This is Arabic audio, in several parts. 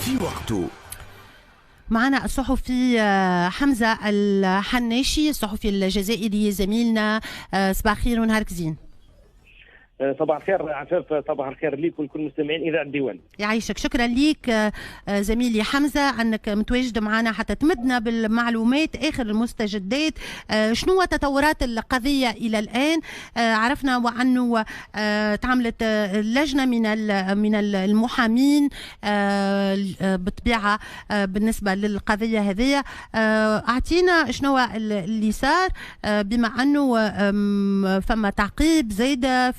في وقته. معنا الصحفي حمزة الحناشي، الصحفي الجزائري زميلنا. صباح الخير ونهارك زين. صباح الخير عفاف، صباح الخير ليك ولكل مستمعين اذاعه الديوان. يعيشك، شكرا ليك زميلي حمزه انك متواجد معنا حتى تمدنا بالمعلومات، اخر المستجدات. شنو تطورات القضيه الى الان؟ عرفنا وانه تعاملت لجنه من المحامين بالطبيعه بالنسبه للقضيه هذه. اعطينا شنو اللي صار، بما انه فما تعقيب زايده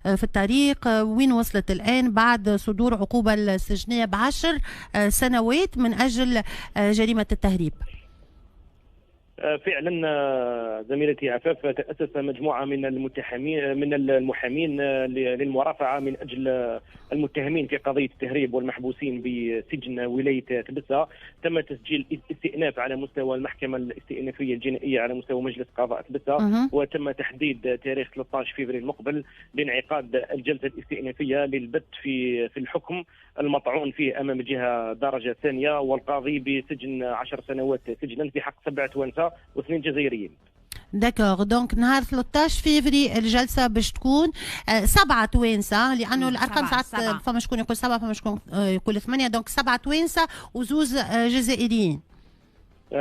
في الطريق، وين وصلت الآن بعد صدور عقوبة السجنية ب10 سنوات من أجل جريمة التهريب؟ فعلا زميلتي عفاف، تأسس مجموعة من المحامين للمرافعة من أجل المتهمين في قضية التهريب والمحبوسين بسجن ولاية تبسة. تم تسجيل استئناف على مستوى المحكمة الاستئنافية الجنائية على مستوى مجلس قضاء تبسة، وتم تحديد تاريخ 13 فبراير المقبل لانعقاد الجلسة الاستئنافية للبت في الحكم المطعون فيه أمام الجهة درجة ثانية، والقاضي بسجن 10 سنوات سجنا في حق 7 توانسة و2 جزائريين. داكوغ، دونك نهار 13 فيفري الجلسه باش تكون 7 توانسه، لانه الارقام ساعات فما شكون يقول 7 فما شكون يقول 8، دونك 7 توانسه وزوز جزائريين.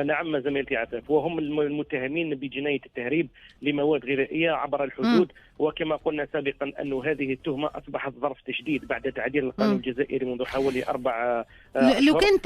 نعم زميلتي عفاف، وهم المتهمين بجناية التهريب لمواد غذائية عبر الحدود. وكما قلنا سابقا أن هذه التهمة أصبحت ظرف تشديد بعد تعديل القانون الجزائري منذ حوالي 4 أشهر. لو كان